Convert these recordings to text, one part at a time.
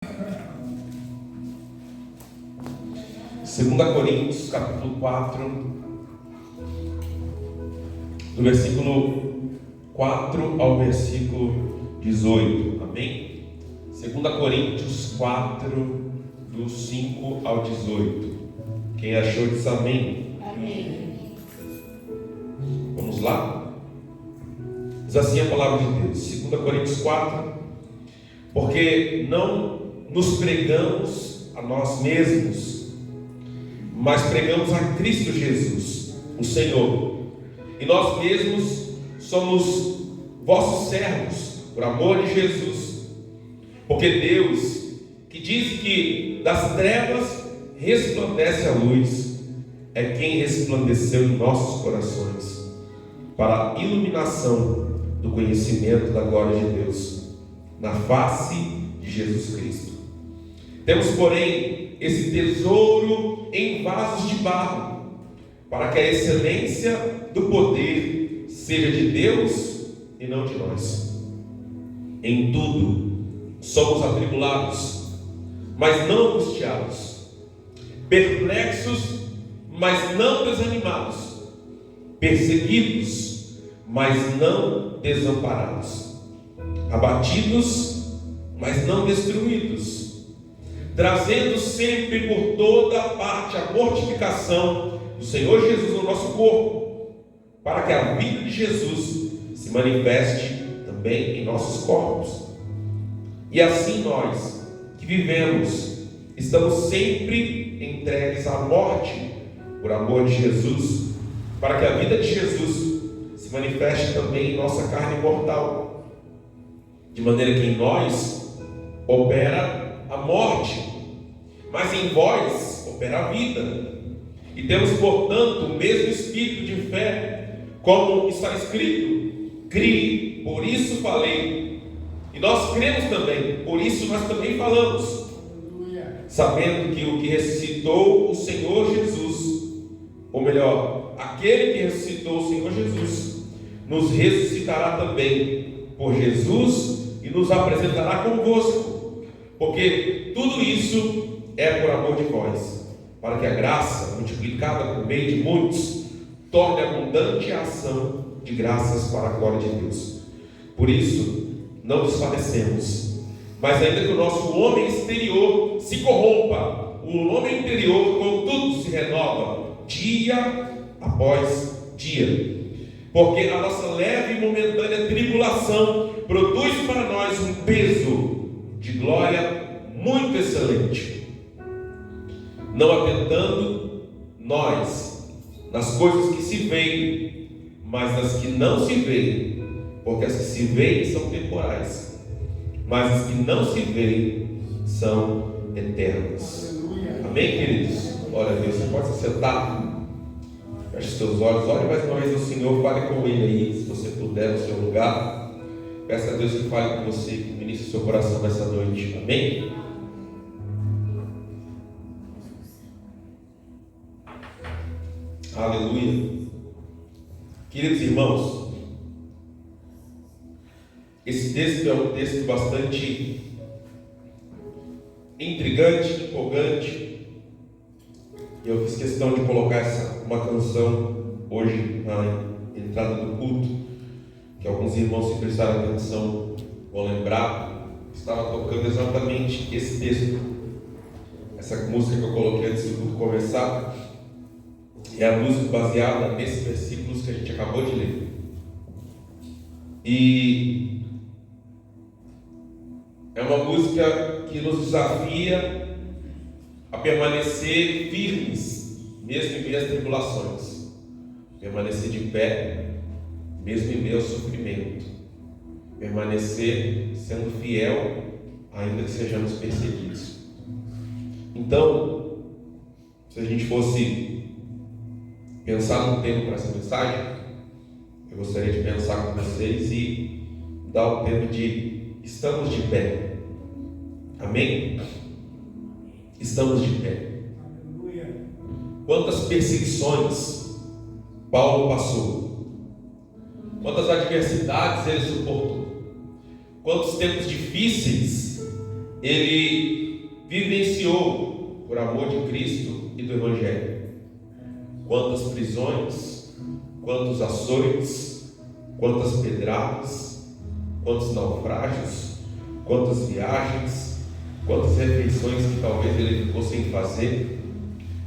2 Coríntios, capítulo 4, do versículo 4 ao versículo 18, amém? 2 Coríntios 4, do 5 ao 18. Quem achou diz amém? Amém. Vamos lá? Diz assim a palavra de Deus, 2 Coríntios 4: porque não nos pregamos a nós mesmos, mas pregamos a Cristo Jesus, o Senhor, e nós mesmos somos vossos servos, por amor de Jesus. Porque Deus, que diz que das trevas resplandece a luz, é quem resplandeceu em nossos corações, para a iluminação do conhecimento da glória de Deus, na face de Jesus Cristo. Temos, porém, esse tesouro em vasos de barro, para que a excelência do poder seja de Deus e não de nós. Em tudo somos atribulados, mas não angustiados, perplexos, mas não desanimados, perseguidos, mas não desamparados, abatidos, mas não destruídos, trazendo sempre por toda parte a mortificação do Senhor Jesus no nosso corpo, para que a vida de Jesus se manifeste também em nossos corpos. E assim nós, que vivemos, estamos sempre entregues à morte, por amor de Jesus, para que a vida de Jesus se manifeste também em nossa carne mortal, de maneira que em nós opera a morte, mas em vós opera a vida. E temos, portanto, o mesmo espírito de fé, como está escrito: criei, por isso falei. E nós cremos também, por isso nós também falamos, sabendo que o que ressuscitou o Senhor Jesus, ou melhor, aquele que ressuscitou o Senhor Jesus, nos ressuscitará também por Jesus e nos apresentará convosco, porque tudo isso é por amor de vós, para que a graça, multiplicada por meio de muitos, torne abundante a ação de graças para a glória de Deus. Por isso, não desfalecemos, mas ainda que o nosso homem exterior se corrompa, o homem interior, contudo, se renova dia após dia. Porque a nossa leve e momentânea tribulação produz para nós um peso de glória muito excelente, não atentando nós nas coisas que se veem, mas nas que não se veem, porque as que se veem são temporais, mas as que não se veem são eternas. Amém, queridos? Glória a Deus. Você pode se sentar, feche os seus olhos, olhe mais uma vez ao Senhor, fale com Ele aí, se você puder, no seu lugar. Peça a Deus que fale com você, que ministre o seu coração nessa noite. Amém? Aleluia. Queridos irmãos, esse texto é um texto bastante intrigante, empolgante, e eu fiz questão de colocar uma canção hoje na entrada do culto, que alguns irmãos, se prestarem atenção, vão lembrar, estava tocando exatamente esse texto, essa música que eu coloquei antes do culto começar. É a música baseada nesses versículos que a gente acabou de ler. E é uma música que nos desafia a permanecer firmes, mesmo em meio às tribulações. Permanecer de pé, mesmo em meio ao sofrimento. Permanecer sendo fiel, ainda que sejamos perseguidos. Então, se a gente fosse pensar num tema para essa mensagem, eu gostaria de pensar com vocês e dar o tema de estamos de pé. Amém? Estamos de pé. Quantas perseguições Paulo passou, quantas adversidades ele suportou, quantos tempos difíceis ele vivenciou, por amor de Cristo e do Evangelho, quantas prisões, quantos açoites, quantas pedradas, quantos naufrágios, quantas viagens, quantas refeições que talvez ele ficou sem fazer,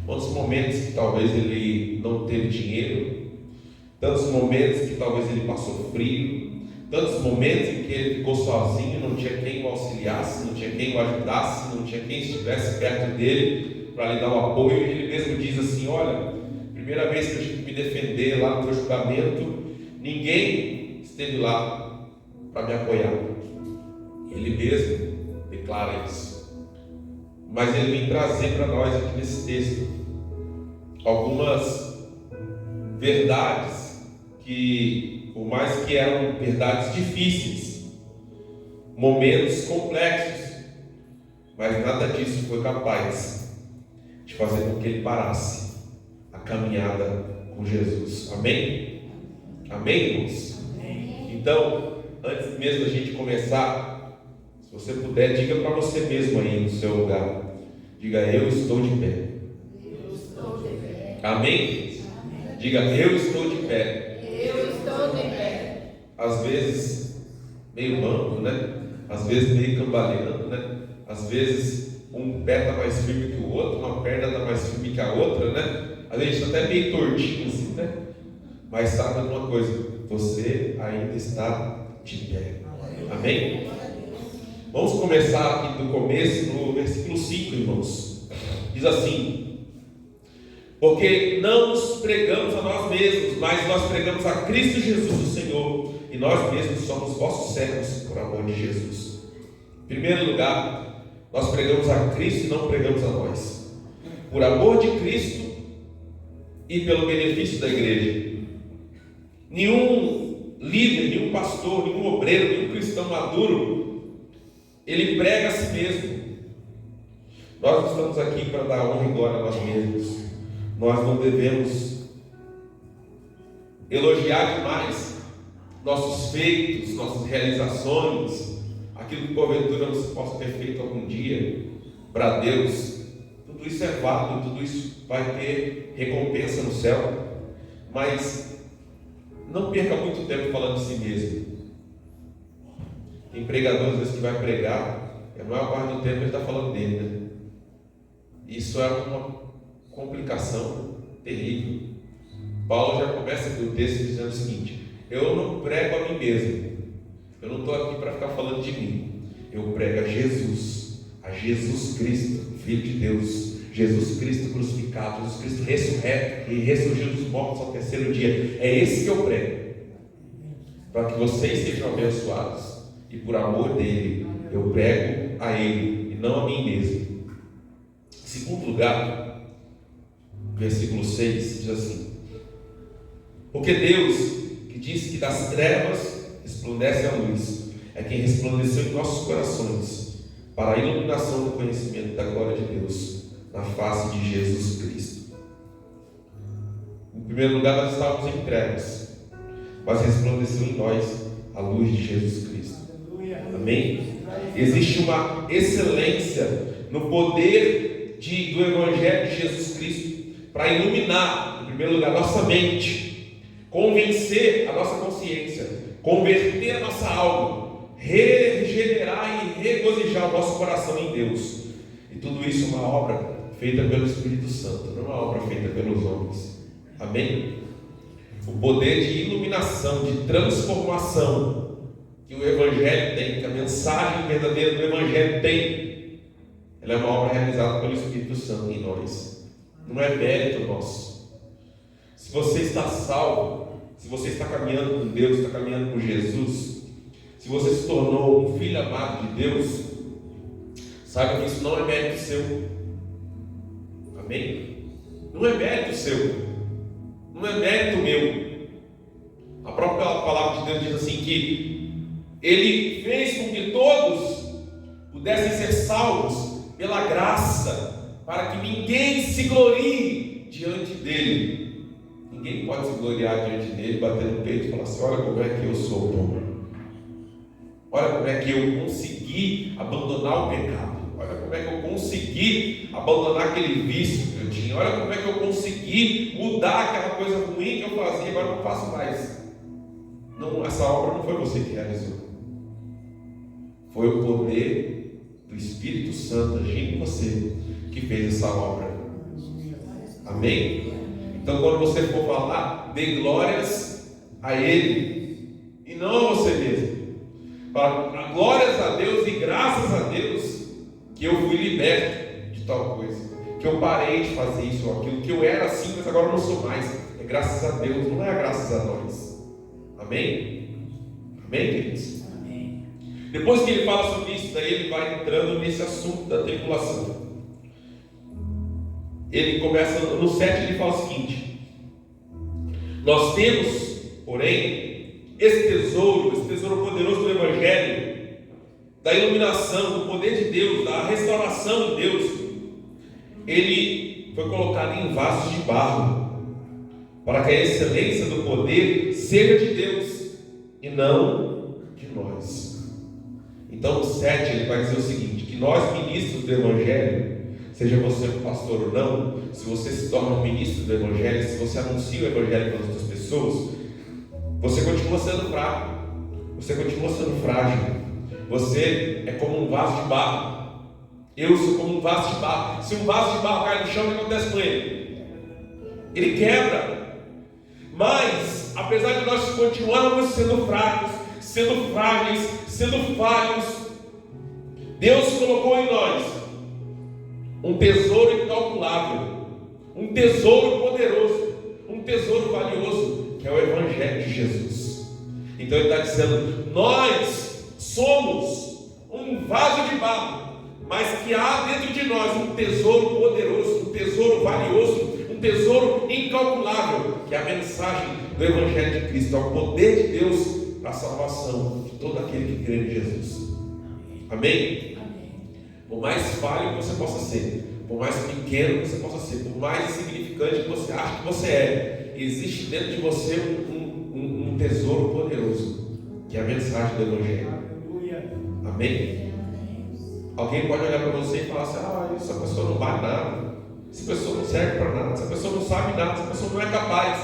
quantos momentos que talvez ele não teve dinheiro, tantos momentos que talvez ele passou frio, tantos momentos em que ele ficou sozinho, não tinha quem o auxiliasse, não tinha quem o ajudasse, não tinha quem estivesse perto dele para lhe dar o apoio. E ele mesmo diz assim: olha, primeira vez que eu tive que me defender lá no meu julgamento, ninguém esteve lá para me apoiar. Ele mesmo declara isso. Mas ele vem trazer para nós aqui nesse texto algumas verdades que, por mais que eram verdades difíceis, momentos complexos, mas nada disso foi capaz de fazer com que ele parasse a caminhada com Jesus. Amém? Amém, irmãos? Amém. Então, antes mesmo da gente começar, se você puder, diga para você mesmo aí no seu lugar. Diga: eu estou de pé. Eu estou de pé. Amém? Amém. Diga: eu estou de pé. Eu estou de pé. Às vezes meio manco, né? Às vezes meio cambaleando, né? Às vezes um pé está mais firme que o outro, uma perna está mais firme que a outra, né? Às vezes está até meio tortinho assim, né? Mas sabe uma coisa: você ainda está de pé. Amém? Vamos começar aqui do começo, no versículo 5, irmãos. Diz assim: porque não nos pregamos a nós mesmos, mas nós pregamos a Cristo Jesus, o Senhor, e nós mesmos somos vossos servos por amor de Jesus. Em primeiro lugar, nós pregamos a Cristo e não pregamos a nós, por amor de Cristo e pelo benefício da igreja. Nenhum líder, nenhum pastor, nenhum obreiro, nenhum cristão maduro, ele prega a si mesmo. Nós não estamos aqui para dar honra e glória a nós mesmos. Nós não devemos elogiar demais nossos feitos, nossas realizações, aquilo que porventura você possa ter feito algum dia para Deus. Tudo isso é válido, tudo isso vai ter recompensa no céu, mas não perca muito tempo falando de si mesmo. Tem pregador às vezes que vai pregar, a maior parte do tempo ele está falando dele, né? Isso é uma complicação terrível. Paulo já começa aqui o texto dizendo o seguinte: eu não prego a mim mesmo, eu não estou aqui para ficar falando de mim, eu prego a Jesus Cristo, Filho de Deus, Jesus Cristo crucificado, Jesus Cristo ressurreto e ressurgiu dos mortos ao terceiro dia. É esse que eu prego, para que vocês sejam abençoados, e por amor dele eu prego a ele e não a mim mesmo. Em segundo lugar, versículo 6 diz assim: porque Deus, que disse que das trevas resplandece a luz, é quem resplandeceu em nossos corações para a iluminação do conhecimento da glória de Deus na face de Jesus Cristo. Em primeiro lugar, nós estávamos em trevas, mas resplandeceu em nós a luz de Jesus Cristo. Amém? Existe uma excelência no poder do Evangelho de Jesus Cristo para iluminar, em primeiro lugar, nossa mente, convencer a nossa consciência, converter a nossa alma, regenerar e regozijar o nosso coração em Deus. E tudo isso é uma obra feita pelo Espírito Santo, não é uma obra feita pelos homens. Amém? O poder de iluminação, de transformação que o Evangelho tem, que a mensagem verdadeira do Evangelho tem, ela é uma obra realizada pelo Espírito Santo em nós. Não é mérito nosso. Se você está salvo, se você está caminhando com Deus, está caminhando com Jesus, se você se tornou um filho amado de Deus, saiba que isso não é mérito seu. Amém? Não é mérito seu, não é mérito meu. A própria palavra de Deus diz assim que Ele fez com que todos pudessem ser salvos pela graça, para que ninguém se glorie diante dele. Ninguém pode se gloriar diante dele, bater no peito e falar assim: olha como é que eu sou bom, olha como é que eu consegui consegui abandonar o pecado. Olha como é que eu consegui abandonar aquele vício que eu tinha. Olha como é que eu consegui mudar aquela coisa ruim que eu fazia, agora eu não faço mais. Não, essa obra não foi você que realizou. Foi o poder do Espírito Santo agindo em você que fez essa obra. Amém? Então quando você for falar, dê glórias a Ele e não a você mesmo. Fala, glórias a Deus e graças a Deus que eu fui liberto de tal coisa, que eu parei de fazer isso ou aquilo, que eu era assim, mas agora eu não sou mais. É graças a Deus, não é graças a nós. Amém? Amém, queridos? Amém. Depois que ele fala sobre isso, daí ele vai entrando nesse assunto da tribulação. Ele começa no 7, ele fala o seguinte: nós temos, porém, esse tesouro poderoso do Evangelho, da iluminação, do poder de Deus, da restauração de Deus. Ele foi colocado em vasos de barro, para que a excelência do poder seja de Deus e não de nós. Então no 7 ele vai dizer o seguinte: que nós, ministros do Evangelho, seja você um pastor ou não, se você se torna um ministro do Evangelho, se você anuncia o Evangelho para as outras pessoas, você continua sendo fraco, você continua sendo frágil, você é como um vaso de barro. Eu sou como um vaso de barro. Se um vaso de barro cai no chão, o que acontece com ele? Ele quebra. Mas, apesar de nós continuarmos sendo fracos, sendo frágeis, sendo falhos, Deus colocou em nós um tesouro incalculável, um tesouro poderoso, um tesouro valioso, que é o Evangelho de Jesus. Então ele está dizendo: nós somos um vaso de barro, mas que há dentro de nós um tesouro poderoso, um tesouro valioso, um tesouro incalculável, que é a mensagem do Evangelho de Cristo, é o poder de Deus para a salvação de todo aquele que crê em Jesus. Amém? Por mais falho que você possa ser, por mais pequeno que você possa ser, por mais insignificante que você acha que você é, existe dentro de você um tesouro poderoso, que é a mensagem do Evangelho. Amém? Alguém pode olhar para você e falar assim: essa pessoa não vale nada, essa pessoa não serve para nada, essa pessoa não sabe nada, essa pessoa não é capaz.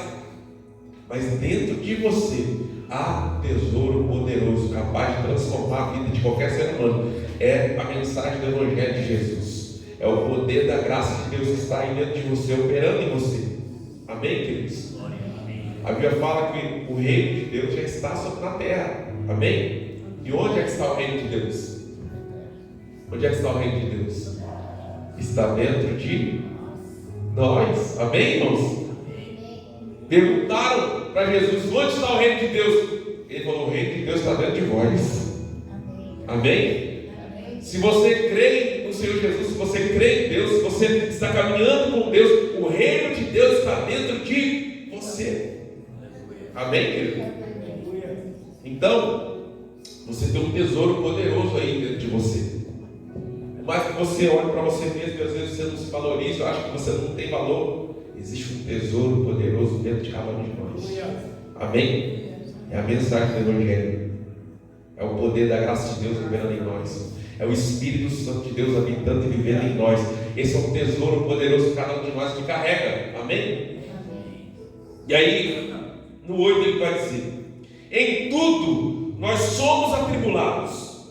Mas dentro de você há tesouro poderoso, capaz de transformar a vida de qualquer ser humano. É a mensagem do Evangelho de Jesus, é o poder da graça de Deus que está aí dentro de você, operando em você. Amém, queridos? A Bíblia fala que o reino de Deus já está sobre a terra. Amém? E onde é que está o reino de Deus? Onde é que está o reino de Deus? Está dentro de nós. Amém, irmãos? Perguntaram para Jesus: onde está o reino de Deus? Ele falou: o reino de Deus está dentro de vós. Amém? Se você crê no Senhor Jesus, se você crê em Deus, se você está caminhando com Deus, o reino de Deus está dentro de você. Amém, querido? Então, você tem um tesouro poderoso aí dentro de você. Por mais que você olhe para você mesmo e às vezes você não se valoriza, acha que você não tem valor, existe um tesouro poderoso dentro de cada um de nós. Amém? É a mensagem do Evangelho. É o poder da graça de Deus vivendo em nós. É o Espírito Santo de Deus habitando e vivendo em nós. Esse é um tesouro poderoso que cada um de nós que carrega. Amém? E aí, no 8 ele vai dizer: em tudo nós somos atribulados,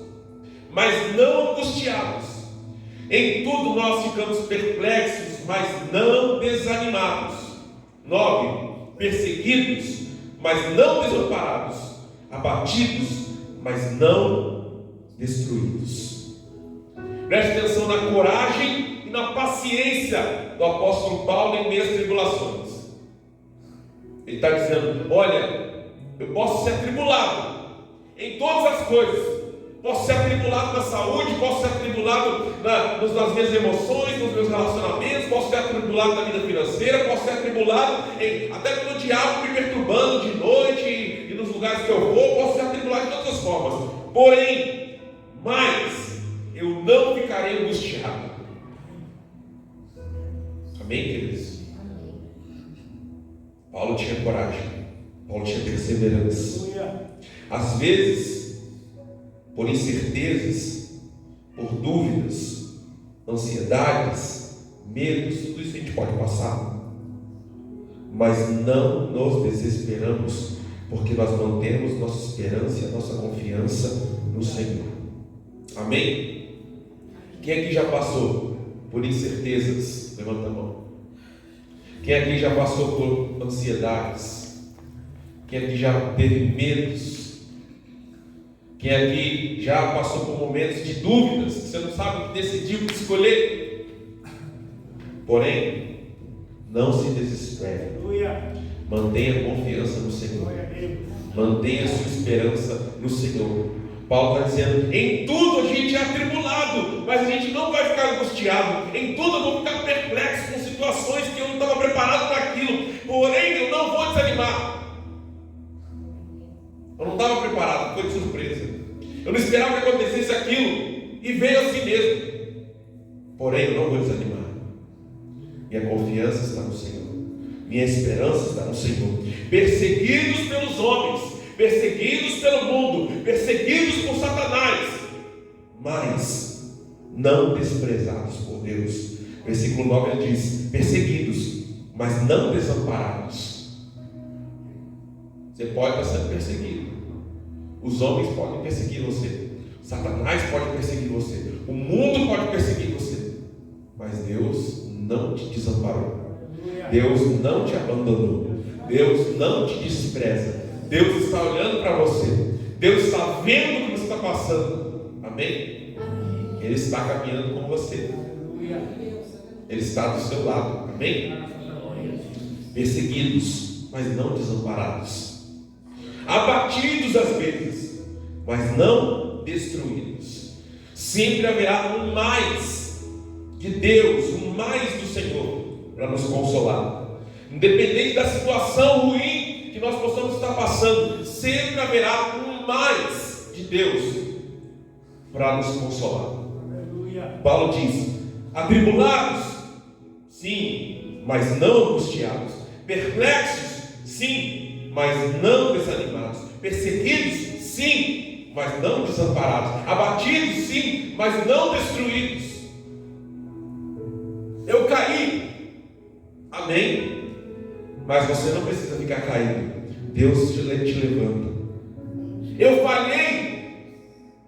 mas não angustiados. Em tudo nós ficamos perplexos, mas não desanimados. 9. Perseguidos, mas não desamparados. Abatidos, mas não destruídos. Preste atenção na coragem e na paciência do apóstolo Paulo em meio às tribulações. Ele está dizendo: olha, eu posso ser atribulado em todas as coisas. Posso ser atribulado na saúde, posso ser atribulado nas minhas emoções, nos meus relacionamentos, posso ser atribulado na vida financeira, posso ser atribulado até pelo diabo me perturbando de noite e nos lugares que eu vou, posso ser atribulado de todas as formas. Porém, mas eu não ficarei angustiado. Amém, queridos? Paulo tinha coragem, Paulo tinha perseverança. Às vezes, por incertezas, por dúvidas, ansiedades, medos, tudo isso a gente pode passar. Mas não nos desesperamos, porque nós mantemos nossa esperança e a nossa confiança no Senhor. Amém? Quem aqui já passou por incertezas? Levanta a mão. Quem aqui já passou por ansiedades? Quem aqui já teve medos? Quem aqui já passou por momentos de dúvidas, que você não sabe o que decidir, o que escolher? Porém, não se desespere. Mantenha confiança no Senhor. Mantenha sua esperança no Senhor. Paulo está dizendo: em tudo a gente é atribulado, mas a gente não vai ficar angustiado. Em tudo eu vou ficar perplexo com situações que eu não estava preparado para aquilo. Porém, eu não vou desanimar. Eu não estava preparado, foi de surpresa. Eu não esperava que acontecesse aquilo e veio assim mesmo. Porém, eu não vou desanimar. Minha confiança está no Senhor. Minha esperança está no Senhor. Perseguidos pelos homens, perseguidos pelo mundo, perseguidos por Satanás, mas não desprezados por Deus. Versículo 9 ele diz: perseguidos, mas não desamparados. Você pode estar sendo perseguido. Os homens podem perseguir você. Satanás pode perseguir você. O mundo pode perseguir você. Mas Deus não te desamparou. Deus não te abandonou. Deus não te despreza. Deus está olhando para você. Deus está vendo o que você está passando. Amém? Ele está caminhando com você. Ele está do seu lado. Amém? Perseguidos, mas não desamparados. Abatidos às vezes, mas não destruídos. Sempre haverá um mais de Deus, um mais do Senhor para nos consolar. Independente da situação ruim que nós possamos estar passando, sempre haverá um mais de Deus para nos consolar. Paulo diz: atribulados, sim, mas não angustiados. Perplexos, sim, mas não desanimados. Perseguidos, sim, mas não desamparados. Abatidos, sim, mas não destruídos. Eu caí, amém? Mas você não precisa ficar caído. Deus te levanta. Eu falhei,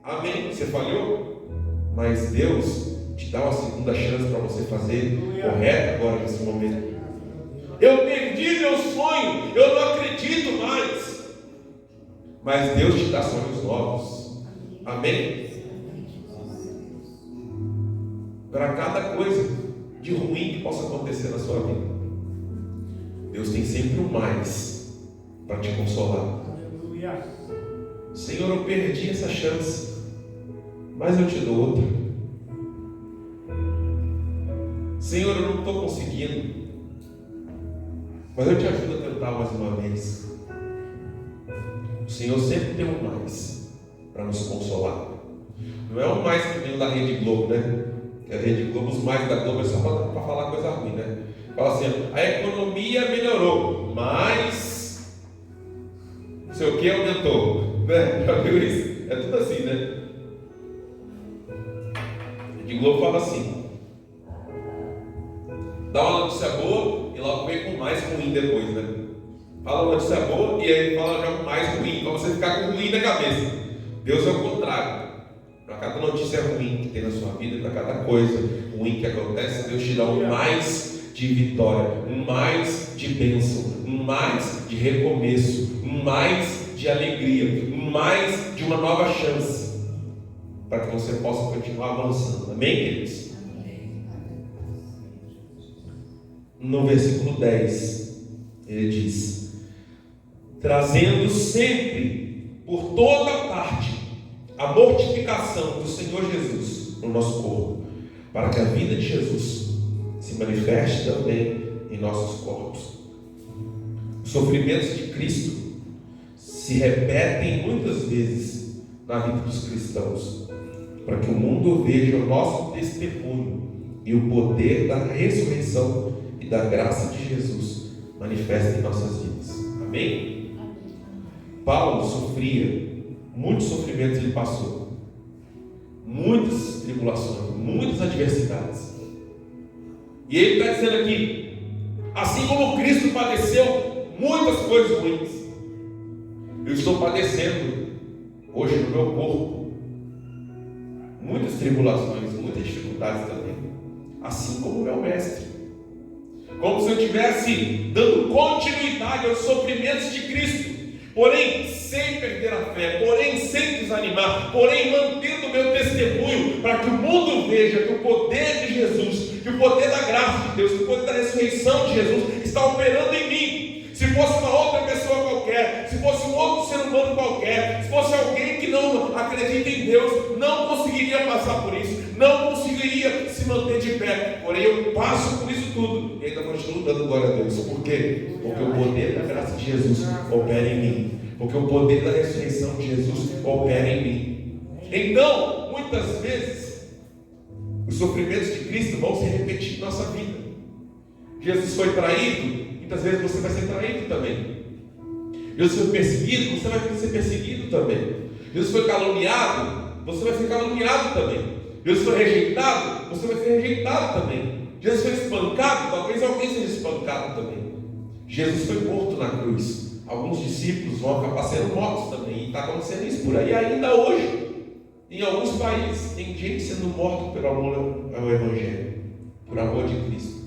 amém? Você falhou, mas Deus te dá uma segunda chance para você fazer correto agora nesse momento. Eu perdi meu sonho, eu não acredito mais, mas Deus te dá sonhos novos. Amém? Para cada coisa de ruim que possa acontecer na sua vida, Deus tem sempre um mais para te consolar. Senhor, eu perdi essa chance, mas eu te dou outra. Senhor, eu não estou conseguindo, mas eu te ajudo a tentar mais uma vez. O Senhor sempre tem um mais para nos consolar. Não é um mais que vem da Rede Globo, né? Que a Rede Globo, os mais da Globo é só para falar coisa ruim, né? Fala assim: a economia melhorou, mas não sei o que aumentou, né? Já viu isso? É tudo assim, né? A Rede Globo fala assim: dá uma notícia boa e logo vem com mais ruim depois, né? Fala uma notícia boa e aí fala já mais ruim, para você ficar com ruim na cabeça. Deus é o contrário. Para cada notícia ruim que tem na sua vida, para cada coisa ruim que acontece, Deus te dá um mais de vitória, um mais de bênção, um mais de recomeço, um mais de alegria, um mais de uma nova chance, para que você possa continuar avançando. Amém, queridos? No versículo 10, ele diz: trazendo sempre, por toda parte, a mortificação do Senhor Jesus no nosso corpo, para que a vida de Jesus se manifeste também em nossos corpos. Os sofrimentos de Cristo se repetem muitas vezes na vida dos cristãos, para que o mundo veja o nosso testemunho e o poder da ressurreição e da graça de Jesus manifesta em nossas vidas. Amém? Paulo sofria, muitos sofrimentos ele passou. muitas tribulações, muitas adversidades. E ele está dizendo aqui, assim como Cristo padeceu muitas coisas ruins, eu estou padecendo hoje no meu corpo muitas tribulações, muitas dificuldades também, assim como o meu mestre. Como se eu estivesse dando continuidade aos sofrimentos de Cristo, porém sem perder a fé, porém sem desanimar, porém mantendo o meu testemunho, para que o mundo veja que o poder de Jesus, que o poder da graça de Deus, que o poder da ressurreição de Jesus está operando em mim. Se fosse uma outra pessoa qualquer, se fosse um outro ser humano qualquer, se fosse alguém que não acredita em Deus, não conseguiria passar por isso, não conseguiria se manter de pé. Porém eu passo por isso tudo e ainda continuo dando glória a Deus. Por quê? Porque o poder da graça de Jesus opera em mim, porque o poder da ressurreição de Jesus opera em mim. Então, muitas vezes, os sofrimentos de Cristo vão se repetir em nossa vida. Jesus foi traído, muitas vezes você vai ser traído também. Jesus foi perseguido, você vai ser perseguido também. Jesus foi caluniado, você vai ser caluniado também. Jesus foi rejeitado, você vai ser rejeitado também. Jesus foi espancado, talvez alguém seja espancado também. Jesus foi morto na cruz. Alguns discípulos vão acabar sendo mortos também. E está acontecendo isso por aí ainda hoje. Em alguns países tem gente sendo morta pelo amor ao Evangelho, por amor de Cristo.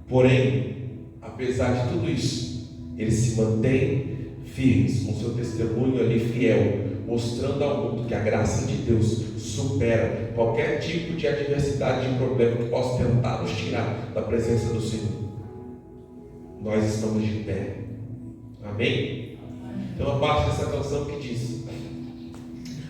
Porém, apesar de tudo isso, eles se mantêm firmes com seu testemunho ali fiel, mostrando ao mundo que a graça de Deus supera qualquer tipo de adversidade, de problema que possa tentar nos tirar da presença do Senhor. Nós estamos de pé. Amém? Tem uma parte dessa canção que diz: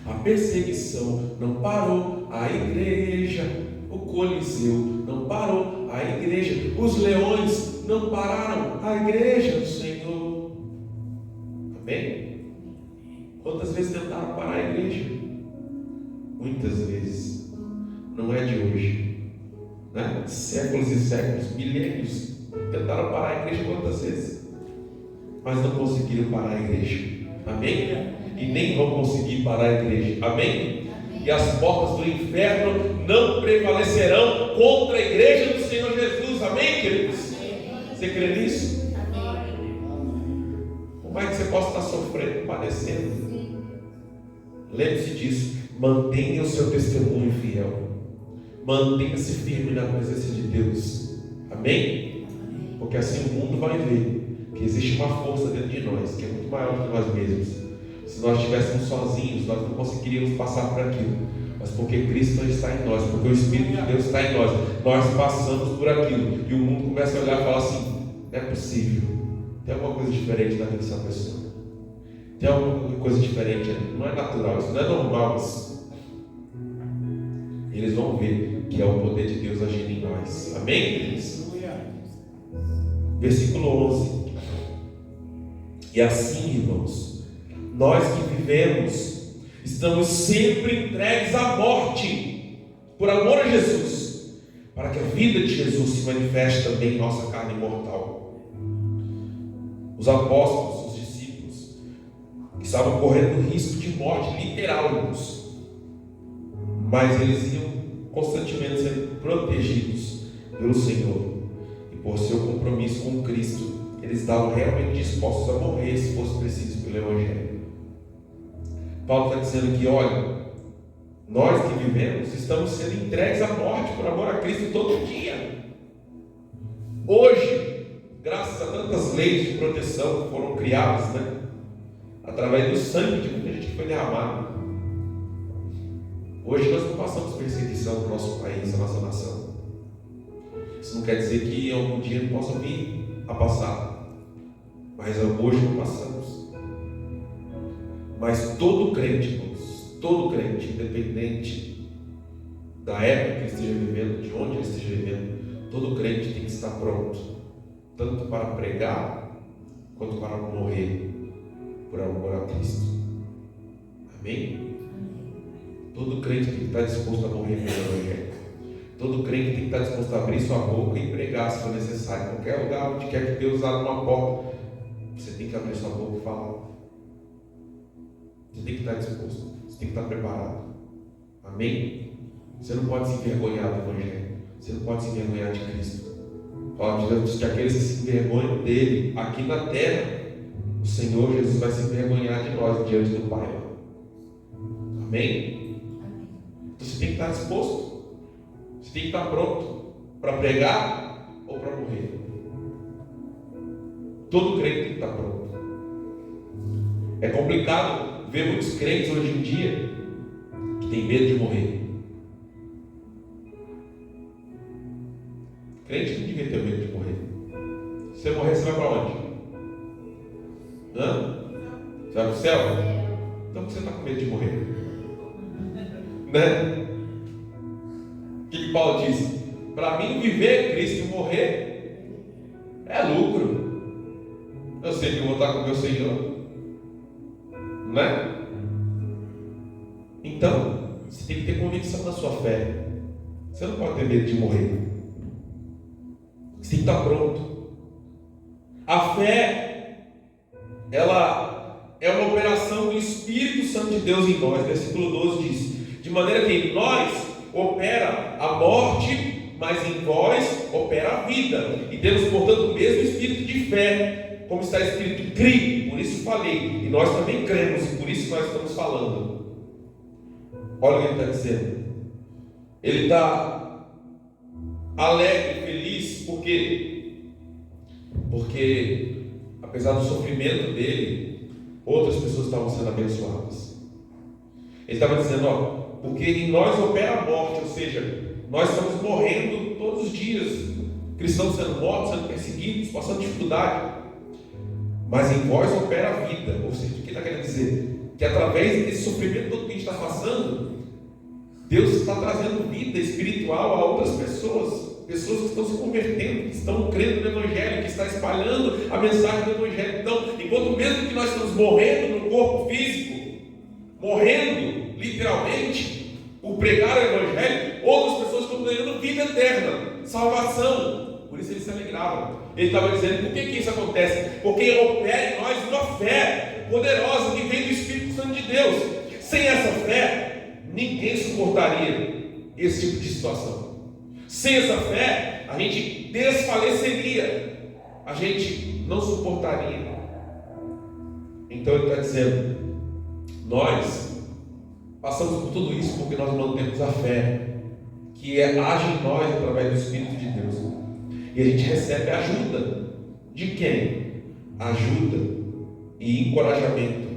a perseguição não parou a igreja, o Coliseu não parou a igreja, os leões não pararam a igreja do Senhor. Amém? Quantas vezes tentaram parar a igreja? Muitas vezes. Não é de hoje, né? Séculos e séculos, milênios tentaram parar a igreja quantas vezes? Mas não conseguiram parar a igreja. Amém? E nem vão conseguir parar a igreja. Amém? E as portas do inferno não prevalecerão contra a igreja do Senhor Jesus. Amém, queridos? Você crê nisso? Por mais que você possa estar sofrendo, padecendo, lembre-se disso. Mantenha o seu testemunho fiel. Mantenha-se firme na presença de Deus. Amém? Porque assim o mundo vai ver que existe uma força dentro de nós que é muito maior do que nós mesmos. Se nós estivéssemos sozinhos, nós não conseguiríamos passar por aquilo. Mas porque Cristo está em nós, porque o Espírito de Deus está em nós, nós passamos por aquilo. E o mundo começa a olhar e falar assim: não é possível. Tem alguma coisa diferente na vida dessa pessoa. Tem alguma coisa diferente ali. Não é natural, isso não é normal. Isso. Eles vão ver que é o poder de Deus agindo em nós. Amém, queridos? Versículo 11. E assim, irmãos, nós que vivemos, estamos sempre entregues à morte, por amor a Jesus, para que a vida de Jesus se manifeste também em nossa carne mortal. Os apóstolos, os discípulos, estavam correndo risco de morte literal, irmãos, mas eles iam constantemente sendo protegidos pelo Senhor. Por seu compromisso com Cristo, eles estavam realmente dispostos a morrer se fosse preciso pelo Evangelho. Paulo está dizendo que, olha, nós que vivemos estamos sendo entregues à morte por amor a Cristo todo dia. Hoje, graças a tantas leis de proteção que foram criadas, né, através do sangue de muita gente que foi derramado, hoje nós não passamos perseguição no nosso país, na nossa nação. Isso não quer dizer que algum dia não possa vir a passar, mas hoje não passamos. Mas todo crente, irmãos, todo crente, independente da época que ele esteja vivendo, de onde ele esteja vivendo, todo crente tem que estar pronto, tanto para pregar, quanto para morrer por amor a Cristo. Amém? Todo crente tem que estar disposto a morrer pelo Evangelho. Todo crente tem que estar disposto a abrir sua boca e pregar se for necessário. Em qualquer lugar onde quer que Deus abra uma porta, você tem que abrir sua boca e falar. Você tem que estar disposto, você tem que estar preparado. Amém? Você não pode se envergonhar do Evangelho. Você não pode se envergonhar de Cristo. Fala de Deus que aqueles que se envergonham dele aqui na terra, o Senhor Jesus vai se envergonhar de nós diante do Pai. Amém? Então você tem que estar disposto. Você tem que estar pronto para pregar ou para morrer. Todo crente tem que estar pronto. É complicado ver muitos crentes hoje em dia que tem medo de morrer. Crente não devia ter medo de morrer. Se você morrer, você vai para onde? Você vai para o céu? Então por que você está com medo de morrer? Né? O que Paulo disse? Para mim viver é Cristo e morrer é lucro. Eu sei que eu vou estar com o meu Senhor. Né? Então, você tem que ter convicção na sua fé. Você não pode ter medo de morrer. Você tem que estar pronto. A fé, ela é uma operação do Espírito Santo de Deus em nós. Versículo 12 diz: de maneira que em nós opera a morte, mas em vós opera a vida. E temos, portanto, o mesmo espírito de fé, como está escrito: crie, por isso falei. E nós também cremos, e por isso nós estamos falando. Olha o que ele está dizendo. Ele está alegre, feliz, porque apesar do sofrimento dele, outras pessoas estavam sendo abençoadas. Ele estava dizendo, porque em nós opera a morte, ou seja, nós estamos morrendo todos os dias, cristãos sendo mortos, sendo perseguidos, passando dificuldade, mas em vós opera a vida. Ou seja, o que ele está querendo dizer? Que através desse sofrimento todo que a gente está passando, Deus está trazendo vida espiritual a outras pessoas que estão se convertendo, que estão crendo no Evangelho, que está espalhando a mensagem do Evangelho. Então, enquanto mesmo que nós estamos morrendo no corpo físico, morrendo literalmente por pregar o Evangelho, outras pessoas estão ganhando vida eterna, salvação. Por isso eles se alegravam. Ele estava dizendo, por que isso acontece? Porque opera em nós uma fé poderosa que vem do Espírito Santo de Deus. Sem essa fé, ninguém suportaria esse tipo de situação. Sem essa fé, a gente desfaleceria, a gente não suportaria. Então ele está dizendo, nós passamos por tudo isso porque nós mantemos a fé, que age em nós através do Espírito de Deus. E a gente recebe ajuda. De quem? Ajuda e encorajamento.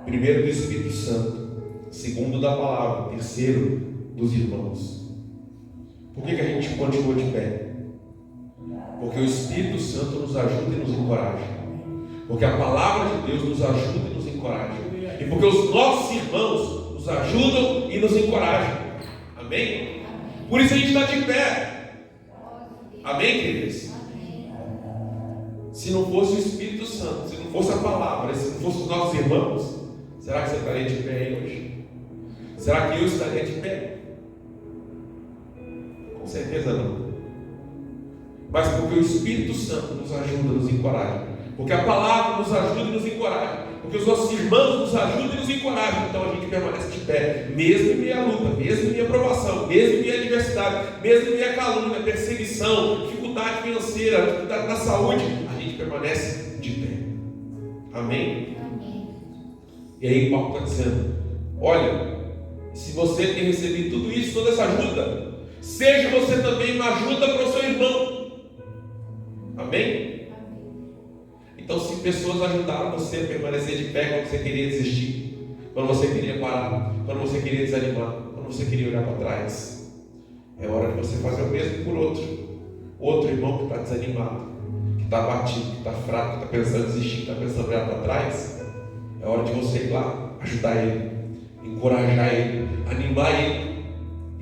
Primeiro do Espírito Santo, segundo da palavra, terceiro dos irmãos. Por que a gente continua de pé? Porque o Espírito Santo nos ajuda e nos encoraja. Porque a palavra de Deus nos ajuda e nos encoraja. E porque os nossos irmãos nos ajudam e nos encorajam. Amém? Por isso a gente está de pé. Amém, queridos? Se não fosse o Espírito Santo, se não fosse a palavra, se não fosse os nossos irmãos, será que você estaria de pé aí hoje? Será que eu estaria de pé? Com certeza não. Mas porque o Espírito Santo nos ajuda, nos encoraja. Porque a palavra nos ajuda e nos encoraja. Porque os nossos irmãos nos ajudam e nos encorajam. Então a gente permanece de pé, mesmo em meio à luta, mesmo em meio à provação, mesmo em meio à adversidade, mesmo em meio à calúnia, perseguição, dificuldade financeira, dificuldade na saúde, a gente permanece de pé. Amém? Amém. E aí Paulo está dizendo, olha, se você tem recebido tudo isso, toda essa ajuda, seja você também uma ajuda para o seu irmão. Amém? Então, se pessoas ajudaram você a permanecer de pé quando você queria desistir, quando você queria parar, quando você queria desanimar, quando você queria olhar para trás, é hora de você fazer o mesmo por outro irmão que está desanimado, que está abatido, que está fraco, que está pensando em desistir, que está pensando em olhar para trás. É hora de você ir lá, ajudar ele, encorajar ele, animar ele,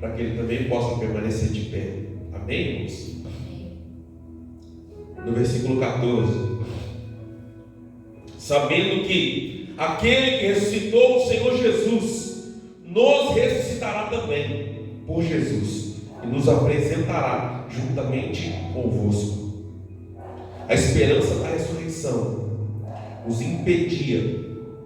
para que ele também possa permanecer de pé. Amém, irmãos? No versículo 14, sabendo que aquele que ressuscitou o Senhor Jesus nos ressuscitará também por Jesus e nos apresentará juntamente convosco. A esperança da ressurreição os impedia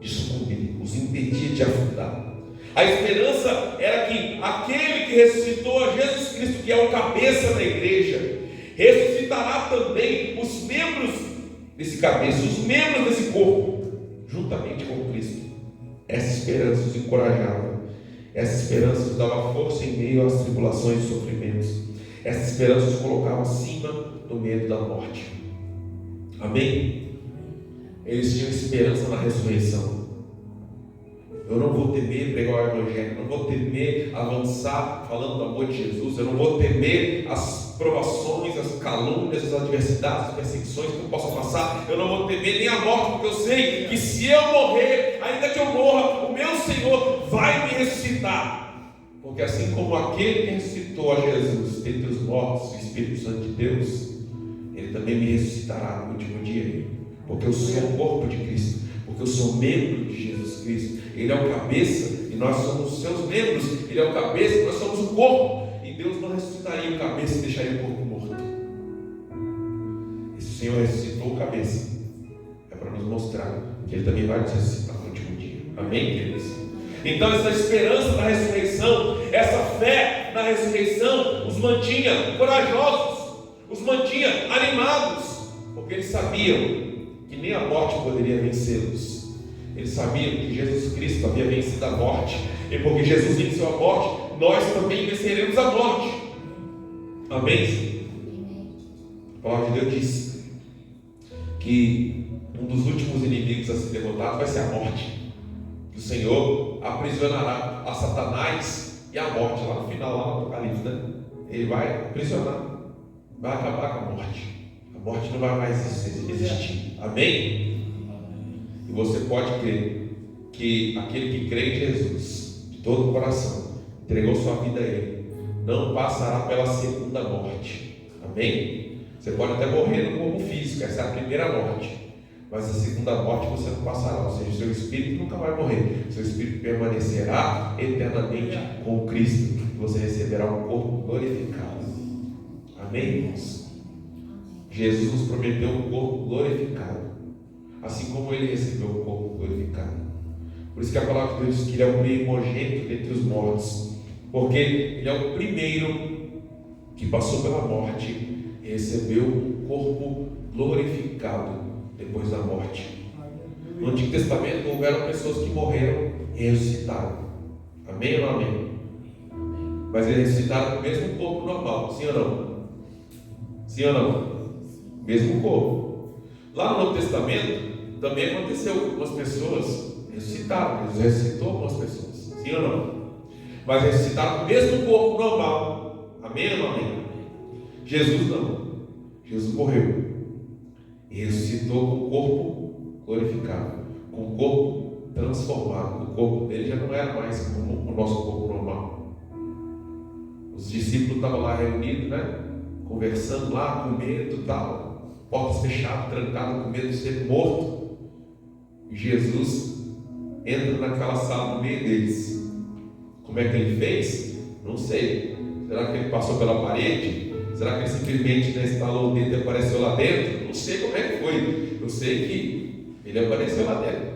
de sucumbir, os impedia de afundar. A esperança era que aquele que ressuscitou a Jesus Cristo, que é o cabeça da igreja, ressuscitará também os membros desse cabeça, os membros desse corpo, juntamente com Cristo. Essa esperança os encorajava, essa esperança os dava força em meio às tribulações e sofrimentos, essa esperança os colocava acima do medo da morte. Amém? Eles tinham esperança na ressurreição. Eu não vou temer pregar o Evangelho, eu não vou temer avançar falando do amor de Jesus, eu não vou temer as provações, as calúnias, as adversidades, as perseguições que eu possa passar, eu não vou temer nem a morte, porque eu sei que se eu morrer, ainda que eu morra, o meu Senhor vai me ressuscitar. Porque assim como aquele que ressuscitou a Jesus dentre os mortos, o Espírito Santo de Deus, Ele também me ressuscitará no último dia, porque eu sou o corpo de Cristo, porque eu sou membro de Jesus Cristo. Ele é o cabeça e nós somos os seus membros. Ele é o cabeça e nós somos o corpo. E Deus não ressuscitaria o cabeça e deixaria o corpo morto. Esse Senhor ressuscitou o cabeça. É para nos mostrar que Ele também vai nos ressuscitar no último dia. Amém, queridos? Então essa esperança na ressurreição, essa fé na ressurreição os mantinha corajosos, os mantinha animados, porque eles sabiam que nem a morte poderia vencê-los. Eles sabiam que Jesus Cristo havia vencido a morte, e porque Jesus venceu a morte, nós também venceremos a morte. Amém? A palavra de Deus diz que um dos últimos inimigos a ser derrotado vai ser a morte. O Senhor aprisionará a Satanás e a morte, lá no final, lá no Apocalipse, né? Ele vai aprisionar, vai acabar com a morte. A morte não vai mais existir. Amém? E você pode crer que aquele que crê em Jesus de todo o coração, entregou sua vida a Ele, não passará pela segunda morte. Amém? Você pode até morrer no corpo físico, essa é a primeira morte, mas a segunda morte você não passará, ou seja, o seu espírito nunca vai morrer, o seu espírito permanecerá eternamente com Cristo, e você receberá um corpo glorificado. Amém, irmãos? Jesus nos prometeu um corpo glorificado, assim como Ele recebeu um corpo glorificado. Por isso que a palavra de Deus diz que Ele é o primogênito entre os mortos, porque Ele é o primeiro que passou pela morte e recebeu um corpo glorificado depois da morte. No Antigo Testamento houveram pessoas que morreram e ressuscitaram. Amém ou não amém? Mas eles ressuscitaram com o mesmo corpo normal, sim ou não? Sim ou não? Mesmo corpo. Lá no Novo Testamento também aconteceu, algumas pessoas ressuscitaram, Jesus ressuscitou algumas pessoas, sim ou não? Mas ressuscitaram com o mesmo corpo normal. Amém ou não amém? Jesus não. Jesus morreu e ressuscitou com o corpo glorificado, com o corpo transformado. O corpo dele já não era mais como o nosso corpo normal. Os discípulos estavam lá reunidos, né? Conversando lá, com medo e tal, portas fechadas, trancadas, com medo de ser morto. E Jesus entra naquela sala no meio deles. Como é que ele fez? Não sei. Será que ele passou pela parede? Será que ele simplesmente instalou o dedo e apareceu lá dentro? Não sei como é que foi. Eu sei que ele apareceu lá dentro.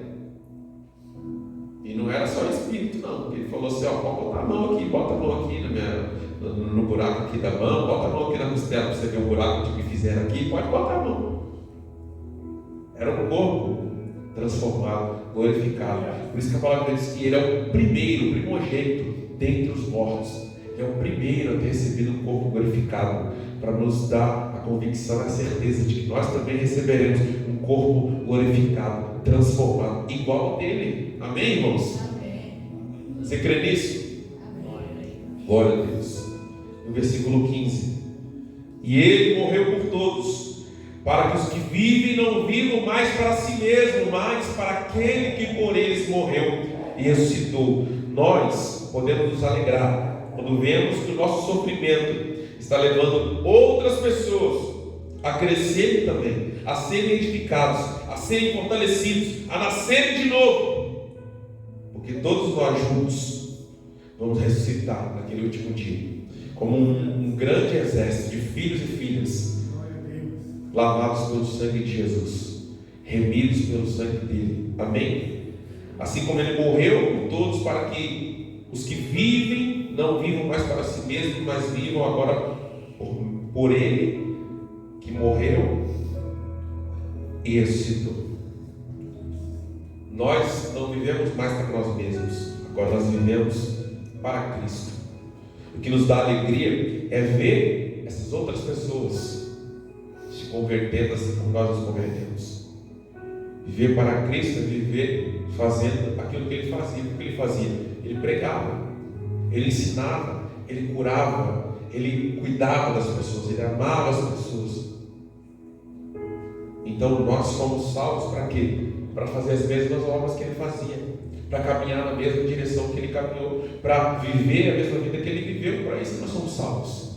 E não era só espírito, não. Porque ele falou assim: ó, pode botar a mão aqui, bota a mão aqui no buraco aqui da mão, bota a mão aqui na costela para você ver o buraco que fizeram aqui, pode botar a mão. Era um corpo transformado, glorificado. Por isso que a palavra diz que Ele é o primeiro, o primogênito dentre os mortos. Ele é o primeiro a ter recebido um corpo glorificado, para nos dar a convicção, a certeza de que nós também receberemos um corpo glorificado, transformado, igual ao dele. Amém, irmãos? Amém. Você crê nisso? Amém. Glória a Deus. No versículo 15: e Ele morreu por todos, para que os que vivem não vivam mais para si mesmo, mas para aquele que por eles morreu e ressuscitou. Nós podemos nos alegrar quando vemos que o nosso sofrimento está levando outras pessoas a crescerem também, a serem edificados, a serem fortalecidos, a nascerem de novo, porque todos nós juntos vamos ressuscitar naquele último dia, como um grande exército de filhos e filhas, lavados pelo sangue de Jesus, remidos pelo sangue dele. Amém? Assim como Ele morreu por todos, para que os que vivem não vivam mais para si mesmos, mas vivam agora por Ele que morreu e ressuscitou. Nós não vivemos mais para nós mesmos, agora nós vivemos para Cristo. O que nos dá alegria é ver essas outras pessoas se convertendo assim como nós nos convertemos. Viver para Cristo é viver fazendo aquilo que Ele fazia. O que Ele fazia? Ele pregava, Ele ensinava, Ele curava, Ele cuidava das pessoas, Ele amava as pessoas. Então nós somos salvos para quê? Para fazer as mesmas obras que Ele fazia, para caminhar na mesma direção que Ele caminhou, para viver a mesma vida que Ele viveu. Para isso nós somos salvos.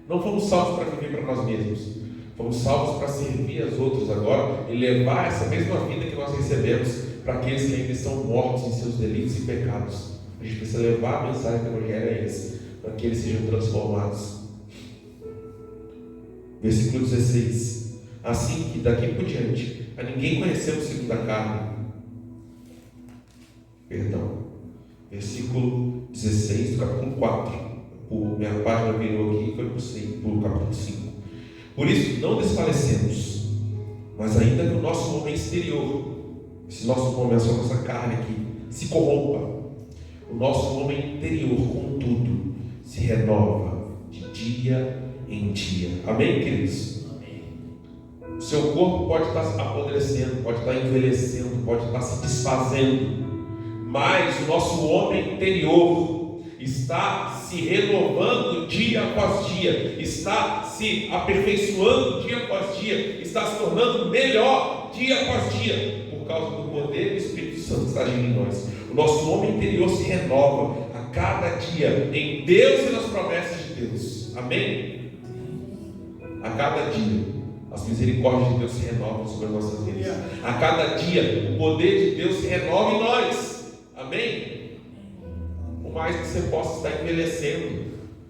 Não fomos salvos para viver para nós mesmos, fomos salvos para servir aos outros agora e levar essa mesma vida que nós recebemos para aqueles que ainda estão mortos em seus delitos e pecados. A gente precisa levar a mensagem do Evangelho a eles, para que eles sejam transformados. Versículo 16: assim que daqui por diante a ninguém conhecemos segundo a carne. Versículo 16 do capítulo 4. Minha página virou aqui e foi para o capítulo 5. Por isso não desfalecemos, mas ainda que o nosso homem exterior, esse nosso homem, essa nossa carne aqui, se corrompa, o nosso homem interior, contudo, se renova de dia em dia. Amém, queridos? O seu corpo pode estar apodrecendo, pode estar envelhecendo, pode estar se desfazendo, mas o nosso homem interior está se renovando dia após dia, está se aperfeiçoando dia após dia, está se tornando melhor dia após dia, por causa do poder do Espírito Santo que está agindo em nós. O nosso homem interior se renova a cada dia em Deus e nas promessas de Deus. Amém? A cada dia as misericórdias de Deus se renovam sobre as nossas vidas. A cada dia o poder de Deus se renova em nós. Amém? Por mais que você possa estar envelhecendo,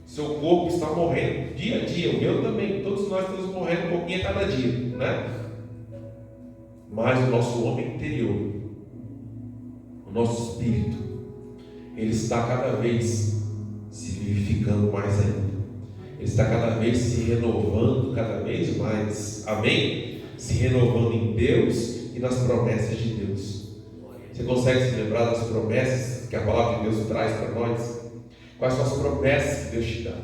seu corpo está morrendo dia a dia, o meu também, todos nós estamos morrendo um pouquinho a cada dia, né? Mas o nosso homem interior, o nosso espírito, ele está cada vez se vivificando mais ainda. Ele está cada vez se renovando cada vez mais. Amém? Se renovando em Deus e nas promessas de Deus. Você consegue se lembrar das promessas que a palavra de Deus traz para nós? Quais são as promessas que Deus te dá?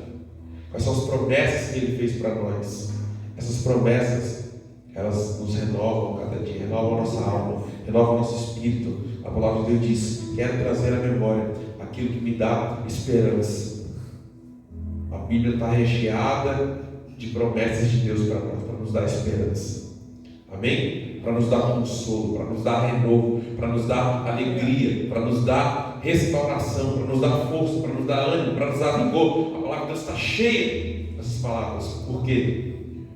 Quais são as promessas que Ele fez para nós? Essas promessas, elas nos renovam cada dia, renovam a nossa alma, renovam o nosso espírito. A palavra de Deus diz: quero trazer à memória aquilo que me dá esperança. A Bíblia está recheada de promessas de Deus para nós, para nos dar esperança. Amém? Para nos dar consolo, para nos dar renovo, para nos dar alegria, para nos dar restauração, para nos dar força, para nos dar ânimo, para nos dar vigor. A palavra de Deus está cheia dessas palavras. Por quê?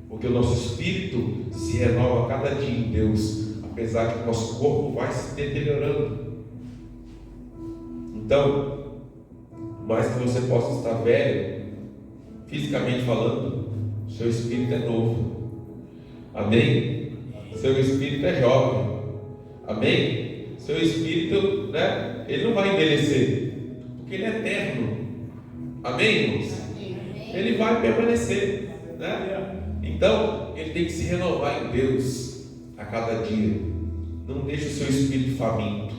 Porque o nosso espírito se renova a cada dia em Deus, apesar que o nosso corpo vai se deteriorando. Então, mais que você possa estar velho, fisicamente falando, o seu espírito é novo. Amém? Seu espírito é jovem. Amém? Seu espírito, né? Ele não vai envelhecer, porque ele é eterno. Amém, irmãos? Ele vai permanecer, né? Então, ele tem que se renovar em Deus a cada dia. Não deixe o seu espírito faminto.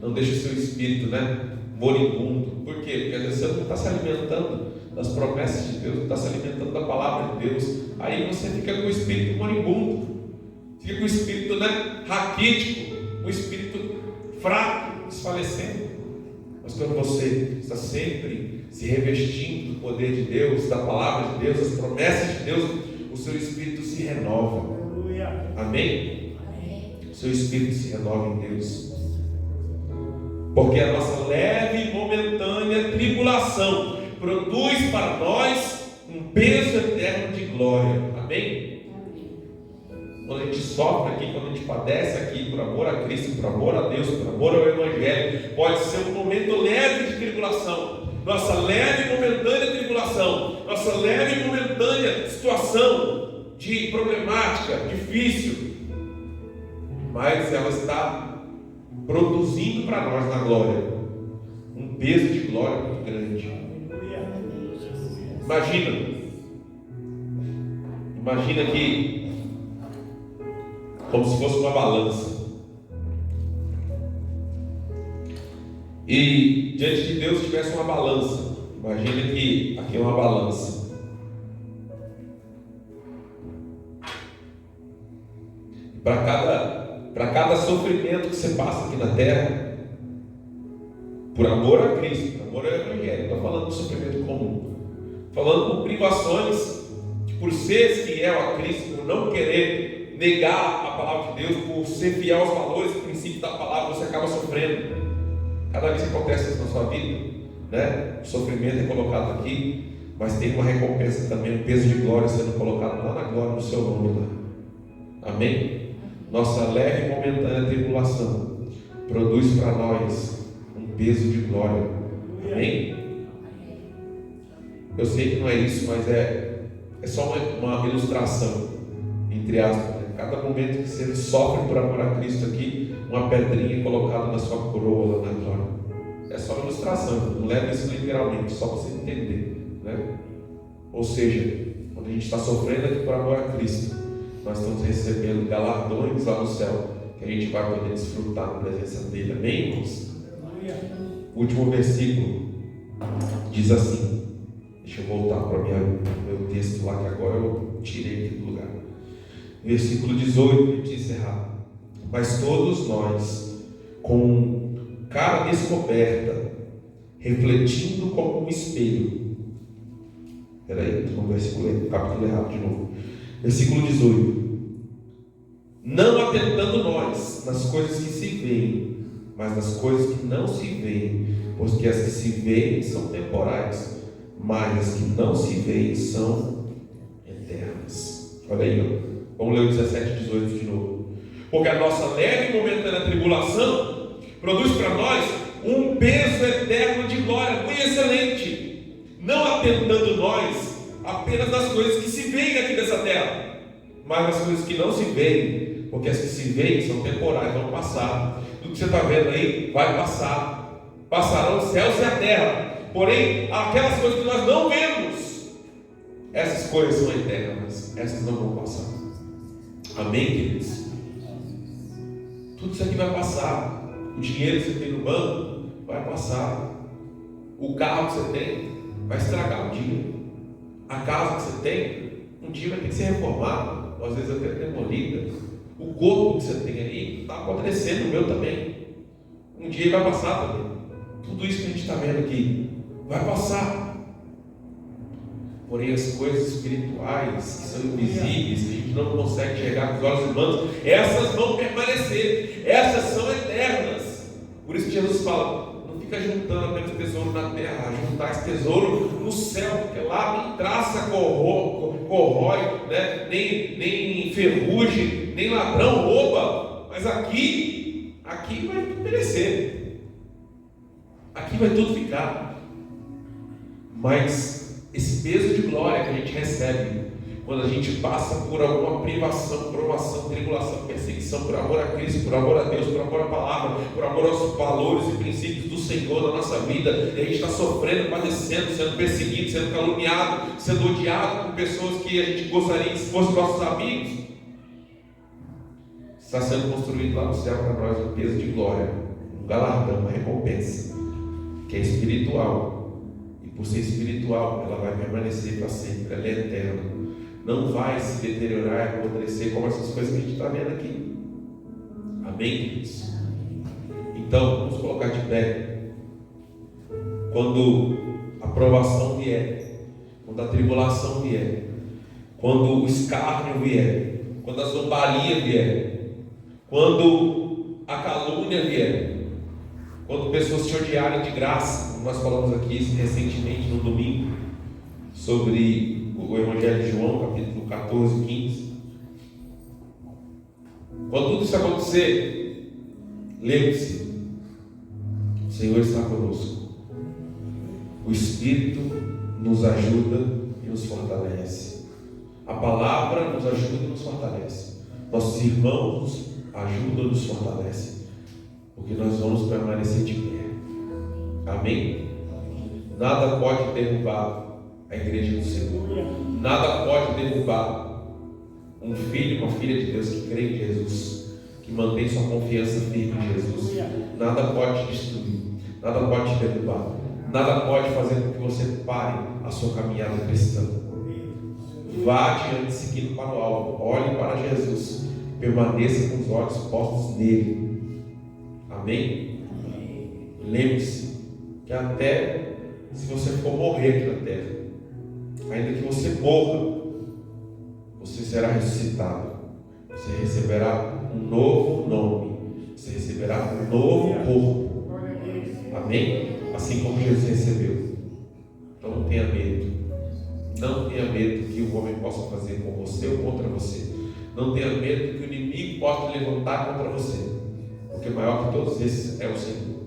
Não deixe o seu espírito, né, moribundo. Por quê? Porque às vezes você não está se alimentando das promessas de Deus, não está se alimentando da palavra de Deus. Aí você fica com o espírito moribundo. Fica com o espírito, né, raquítico, o espírito fraco, desfalecendo. Mas quando você está sempre se revestindo do poder de Deus, da palavra de Deus, das promessas de Deus, o seu espírito se renova. Amém? O seu espírito se renova em Deus. Porque a nossa leve e momentânea tribulação produz para nós um peso eterno de glória. Amém? Quando a gente sofre aqui, quando a gente padece aqui, por amor a Cristo, por amor a Deus, por amor ao Evangelho, pode ser um momento leve de tribulação, nossa leve e momentânea tribulação, nossa leve e momentânea situação de problemática, difícil, mas ela está produzindo para nós na glória um peso de glória muito grande. Imagina que, como se fosse uma balança, e diante de Deus tivesse uma balança. Imagina que aqui é uma balança. Para cada sofrimento que você passa aqui na terra, por amor a Cristo, por amor ao Evangelho, não estou falando de sofrimento comum, falando por privações, por ser fiel a Cristo, por não querer negar a palavra de Deus, por ser fiel aos valores e princípios da palavra, você acaba sofrendo. Cada vez que acontece isso na sua vida, né? O sofrimento é colocado aqui, mas tem uma recompensa também, um peso de glória sendo colocado lá na glória do seu nome lá. Amém? Nossa leve e momentânea tribulação produz para nós um peso de glória. Amém? Eu sei que não é isso, mas é só uma ilustração, entre aspas, né? Cada momento que você sofre por amor a Cristo aqui, uma pedrinha colocada na sua coroa lá na glória. É só uma ilustração, não leva isso literalmente, só para você entender, né? Ou seja, quando a gente está sofrendo aqui por amor a Cristo, nós estamos recebendo galardões lá no céu, que a gente vai poder desfrutar da presença dele. Amém, irmãos? O último versículo diz assim, deixa eu voltar para o meu texto lá, que agora eu tirei aqui do lugar. Versículo 18, de encerrar. Mas todos nós, com cara descoberta, refletindo como um espelho. Espera aí, versículo, capítulo errado de novo. Versículo 18. Não atentando nós nas coisas que se veem, mas nas coisas que não se veem, pois que as que se veem são temporais, mas as que não se veem são eternas. Olha aí, ó. Vamos ler o 17 e 18 de novo. Porque a nossa leve e momentânea tribulação produz para nós um peso eterno de glória muito excelente, não atentando nós apenas nas coisas que se veem aqui dessa terra, mas nas coisas que não se veem, porque as que se veem são temporais, vão passar. Tudo que você está vendo aí vai passar, passarão os céus e a terra, porém aquelas coisas que nós não vemos, essas coisas são eternas, essas não vão passar. Amém, queridos? Tudo isso aqui vai passar. O dinheiro que você tem no banco vai passar. O carro que você tem vai estragar um dia. A casa que você tem um dia vai ter que ser reformada, ou às vezes até demolida. O corpo que você tem aí está apodrecendo, o meu também. Um dia vai passar também. Tudo isso que a gente está vendo aqui vai passar. Porém, as coisas espirituais que são invisíveis, que a gente não consegue enxergar com os olhos humanos, essas vão permanecer, essas são eternas. Por isso que Jesus fala: não fica juntando apenas tesouro na terra, juntar esse tesouro no céu, porque lá nem traça corrói, né? nem ferrugem, nem ladrão rouba, mas aqui vai perecer, aqui vai tudo ficar. Mas esse peso de glória que a gente recebe quando a gente passa por alguma privação, provação, tribulação, perseguição, por amor a Cristo, por amor a Deus, por amor à palavra, por amor aos valores e princípios do Senhor na nossa vida, e a gente está sofrendo, padecendo, sendo perseguido, sendo caluniado, sendo odiado por pessoas que a gente gostaria que fossem nossos amigos, está sendo construído lá no céu para nós um peso de glória, um galardão, uma recompensa que é espiritual. Por ser espiritual, ela vai permanecer para sempre, ela é eterna, não vai se deteriorar e apodrecer como essas coisas que a gente está vendo aqui. Amém, queridos? Então, vamos colocar de pé. Quando a provação vier, quando a tribulação vier, quando o escárnio vier, quando a zombaria vier, quando a calúnia vier, quando pessoas te odiarem de graça, como nós falamos aqui recentemente no domingo, sobre o Evangelho de João, capítulo 14, 15. Quando tudo isso acontecer, lembre-se, o Senhor está conosco. O Espírito nos ajuda e nos fortalece. A palavra nos ajuda e nos fortalece. Nossos irmãos nos ajudam e nos fortalecem. Porque nós vamos permanecer de pé. Amém? Nada pode derrubar a igreja do Senhor. Nada pode derrubar um filho, uma filha de Deus que crê em Jesus, que mantém sua confiança firme em Jesus. Nada pode te destruir, nada pode te derrubar, nada pode fazer com que você pare a sua caminhada cristã. Vá adiante seguindo para o alvo, olhe para Jesus, permaneça com os olhos postos nele. Amém? Lembre-se que até se você for morrer aqui na terra, ainda que você morra, você será ressuscitado. Você receberá um novo nome. Você receberá um novo corpo. Amém? Assim como Jesus recebeu. Então não tenha medo. Não tenha medo do que o homem possa fazer com você ou contra você. Não tenha medo do que o inimigo possa levantar contra você. Porque maior que todos esses é o Senhor.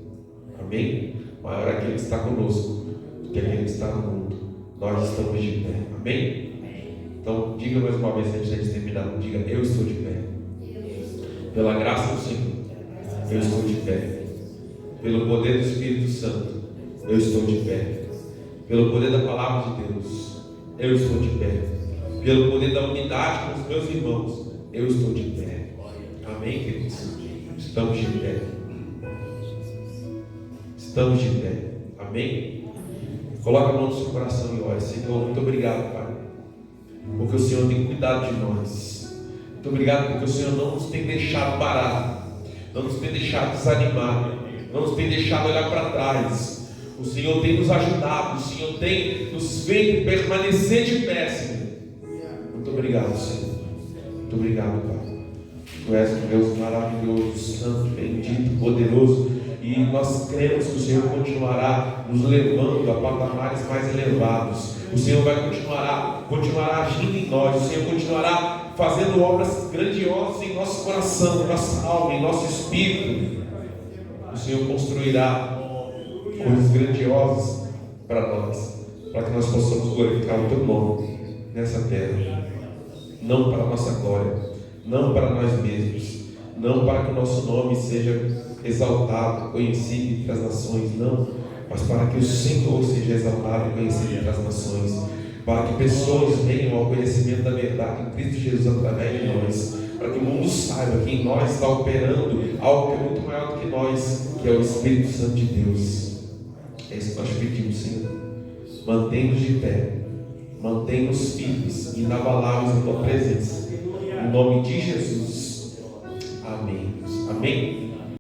Amém? Maior é aquele que está conosco do que aquele que está no mundo. Nós estamos de pé. Amém? Então, diga mais uma vez antes de terminar. Diga, eu estou de pé. Pela graça do Senhor, eu estou de pé. Pelo poder do Espírito Santo, eu estou de pé. Pelo poder da palavra de Deus, eu estou de pé. Pelo poder da unidade com os meus irmãos, eu estou de pé. Amém, queridos? Estamos de pé. Estamos de pé. Amém? Coloca a mão no seu coração e ore. Senhor, muito obrigado, Pai, porque o Senhor tem cuidado de nós. Muito obrigado porque o Senhor não nos tem deixado parar, não nos tem deixado desanimar, não nos tem deixado olhar para trás. O Senhor tem nos ajudado, o Senhor tem nos feito permanecer de pé, Senhor. Muito obrigado, Senhor. Muito obrigado, Pai. Tu és um Deus maravilhoso, santo, bendito, poderoso. E nós cremos que o Senhor continuará nos levando a patamares mais elevados. O Senhor vai continuará agindo em nós. O Senhor continuará fazendo obras grandiosas em nosso coração, em nossa alma, em nosso espírito. O Senhor construirá coisas grandiosas para nós, para que nós possamos glorificar o Teu nome nessa terra. Não para a nossa glória, não para nós mesmos, não para que o nosso nome seja exaltado, conhecido entre as nações, não, mas para que o Senhor seja exaltado e conhecido entre as nações, para que pessoas venham ao conhecimento da verdade em Cristo Jesus através de nós, para que o mundo saiba que em nós está operando algo que é muito maior do que nós, que é o Espírito Santo de Deus. É isso que nós pedimos, Senhor. Mantém-nos de pé, mantém-nos firmes, inabaláveis em Tua presença, em nome de Jesus. Amém. Amém.